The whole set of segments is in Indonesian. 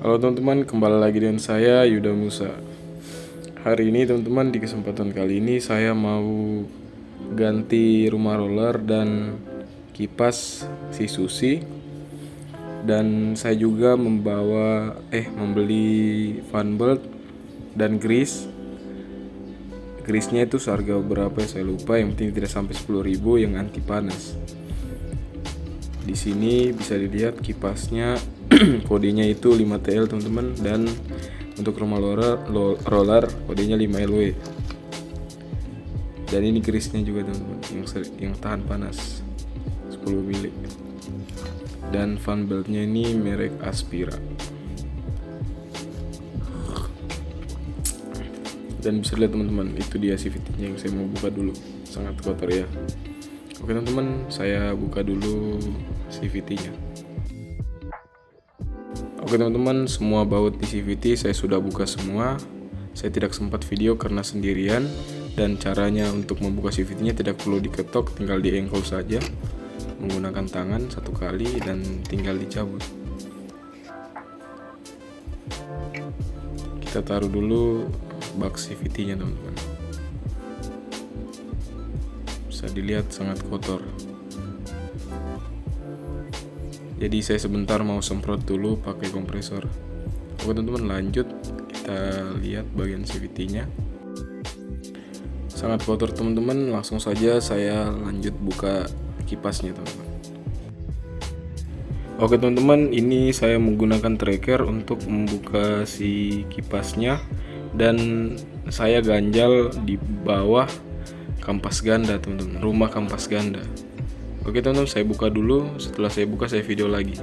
Halo teman-teman, kembali lagi dengan saya Yuda Musa. Hari ini teman-teman, di kesempatan kali ini saya mau ganti rumah roller dan kipas si Susi. Dan saya juga membeli fan belt dan grease. Grease-nya itu seharga berapa ya, saya lupa, yang penting tidak sampai 10.000 yang anti panas. Di sini bisa dilihat kipasnya kodenya itu 5TL teman-teman, dan untuk rumah roller kodenya 5LW. Dan ini grease-nya juga teman-teman, yang tahan panas 10 mili. Dan fan beltnya ini merek Aspira. Dan bisa lihat teman-teman, itu dia CVT-nya yang saya mau buka dulu. Sangat kotor ya. Oke teman-teman, saya buka dulu CVT-nya. Oke teman-teman, semua baut di CVT saya sudah buka semua. Saya tidak sempat video karena sendirian, dan caranya untuk membuka CVT-nya tidak perlu diketok, tinggal diengkol saja menggunakan tangan satu kali dan tinggal dicabut. Kita taruh dulu bak CVT-nya teman-teman. Bisa dilihat sangat kotor. Jadi saya sebentar mau semprot dulu pakai kompresor. Oke teman-teman, lanjut kita lihat bagian CVT-nya. Sangat kotor teman-teman, langsung saja saya lanjut buka kipasnya teman-teman. Oke teman-teman, ini saya menggunakan tracker untuk membuka si kipasnya, dan saya ganjal di bawah kampas ganda teman-teman, rumah kampas ganda. Oke teman-teman, saya buka dulu. Setelah saya buka, saya video lagi.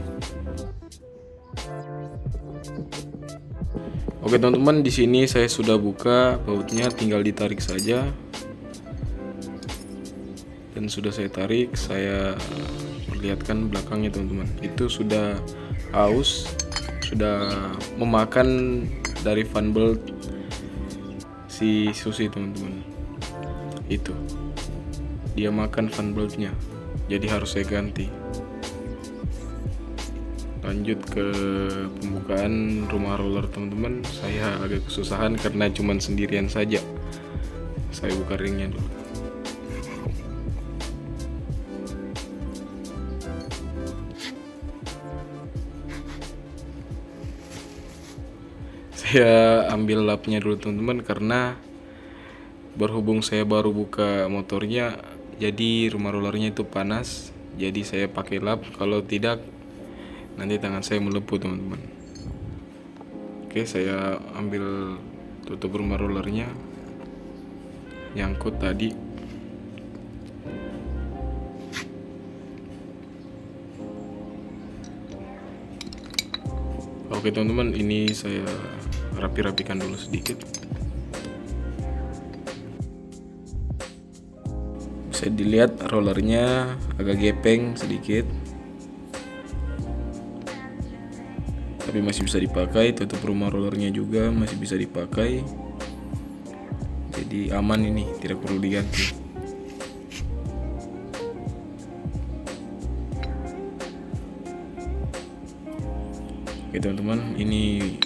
Oke teman-teman, di sini saya sudah buka bautnya, tinggal ditarik saja. Dan sudah saya tarik, saya perlihatkan belakangnya teman-teman. Itu sudah aus, sudah memakan dari fan belt si Susi teman-teman. Itu dia makan fan beltnya, jadi harus saya ganti. Lanjut ke pembukaan rumah roller teman-teman. Saya agak kesusahan karena cuman sendirian saja. Saya buka ringnya dulu. Saya ambil lapnya dulu teman-teman, karena berhubung saya baru buka motornya, jadi rumah rollernya itu panas. Jadi saya pakai lap, kalau tidak nanti tangan saya melepuh teman-teman. Oke, saya ambil tutup rumah rollernya, nyangkut tadi. Oke teman-teman, ini saya rapi-rapikan dulu sedikit. Bisa dilihat rollernya agak gepeng sedikit, tapi masih bisa dipakai. Tutup rumah rollernya juga masih bisa dipakai, jadi aman, ini tidak perlu diganti. Oke teman-teman, ini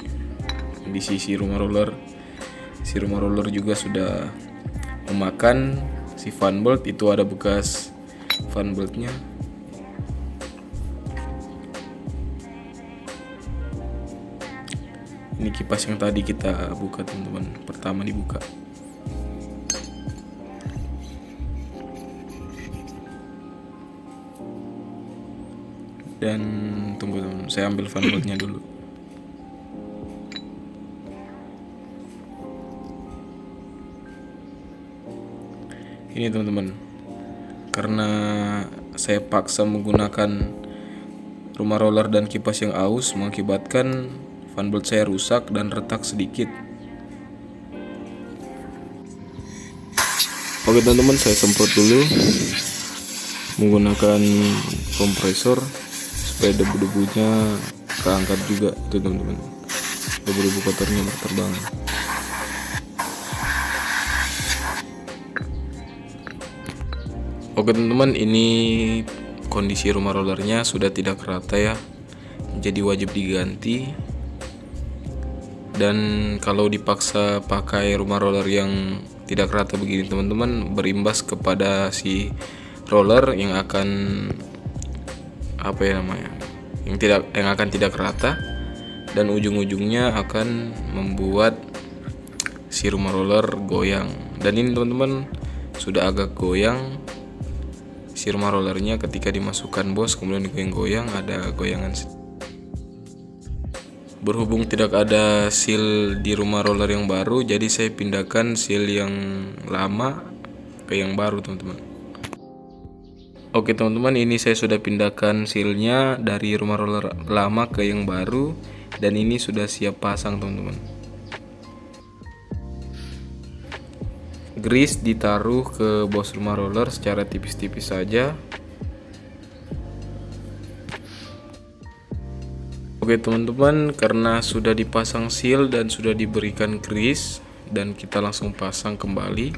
di sisi rumah roller. Si rumah roller juga sudah memakan si fan belt, itu ada bekas fan beltnya. Ini kipas yang tadi kita buka teman-teman, pertama dibuka. Dan tunggu teman, saya ambil fan beltnya dulu. Ini teman-teman, karena saya paksa menggunakan rumah roller dan kipas yang aus, mengakibatkan fan belt saya rusak dan retak sedikit. Oke teman-teman, saya semprot dulu menggunakan kompresor supaya debu-debunya keangkat juga itu teman-teman, debu-debu kotornya berterbangan. Oke teman-teman, ini kondisi rumah rollernya sudah tidak rata ya. jadi wajib diganti. Dan kalau dipaksa pakai rumah roller yang tidak rata begini teman-teman, berimbas kepada si roller yang akan yang akan tidak rata, dan ujung-ujungnya akan membuat si rumah roller goyang. Dan ini teman-teman sudah agak goyang si rumah rollernya ketika dimasukkan bos, kemudian digoyang-goyang, ada goyangan. Berhubung tidak ada seal di rumah roller yang baru, jadi saya pindahkan seal yang lama ke yang baru teman-teman. Oke teman-teman, ini saya sudah pindahkan sealnya dari rumah roller lama ke yang baru, dan ini sudah siap pasang teman-teman. Grease ditaruh ke bos rumah roller secara tipis-tipis saja. Oke teman-teman, karena sudah dipasang seal dan sudah diberikan grease, dan kita langsung pasang kembali.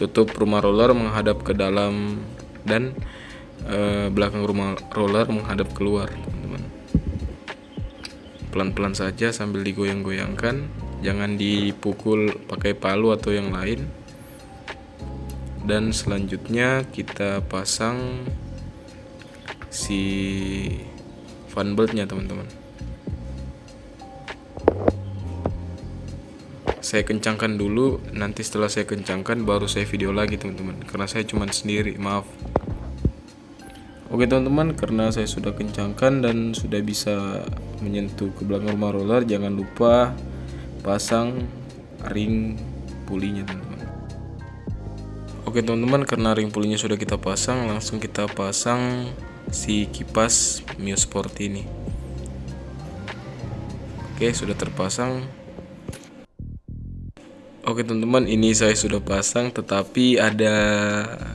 Tutup rumah roller menghadap ke dalam, dan belakang rumah roller menghadap keluar teman-teman. Pelan-pelan saja sambil digoyang-goyangkan, jangan dipukul pakai palu atau yang lain. Dan selanjutnya kita pasang si fan beltnya teman-teman. Saya kencangkan dulu, nanti setelah saya kencangkan baru saya video lagi teman-teman, karena saya cuma sendiri, maaf. Oke teman-teman, karena saya sudah kencangkan dan sudah bisa menyentuh ke belakang rumah roller, jangan lupa pasang ring pulinya teman-teman. Oke teman-teman, karena ring pulinya sudah kita pasang, langsung kita pasang si kipas Mio Sport ini. Oke, sudah terpasang. Oke teman-teman, ini saya sudah pasang, tetapi ada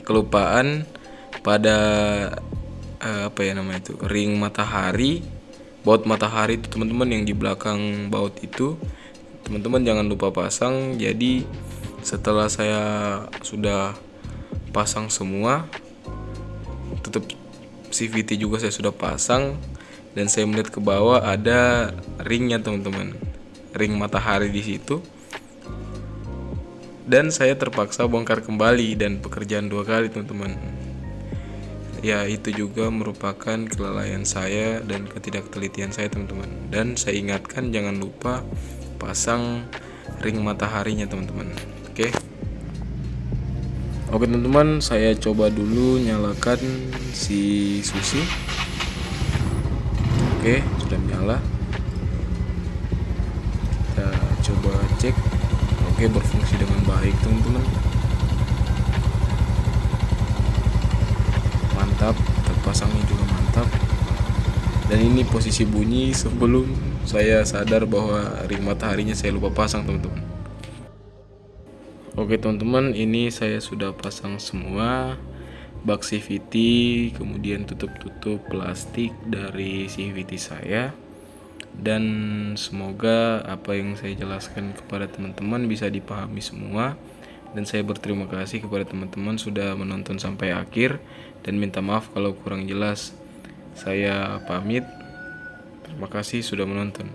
kelupaan pada ring matahari, baut matahari itu teman-teman, yang di belakang baut itu teman-teman jangan lupa pasang. Jadi setelah saya sudah pasang semua, tutup CVT juga saya sudah pasang, dan saya melihat ke bawah ada ringnya teman-teman, ring matahari di situ. Dan saya terpaksa bongkar kembali, dan pekerjaan 2 kali teman-teman. Ya, itu juga merupakan kelalaian saya dan ketidaktelitian saya teman-teman. Dan saya ingatkan jangan lupa pasang ring mataharinya teman-teman. Oke teman-teman, saya coba dulu nyalakan si susi. Oke, sudah nyala. Kita coba cek. Oke, berfungsi dengan baik teman-teman. Mantap, terpasangnya juga mantap. Dan ini posisi bunyi sebelum saya sadar bahwa ring mataharinya saya lupa pasang teman-teman. Oke teman-teman, ini saya sudah pasang semua bak CVT, kemudian tutup-tutup plastik dari CVT saya. Dan semoga apa yang saya jelaskan kepada teman-teman bisa dipahami semua. Dan saya berterima kasih kepada teman-teman sudah menonton sampai akhir, dan minta maaf kalau kurang jelas. Saya pamit. Terima kasih sudah menonton.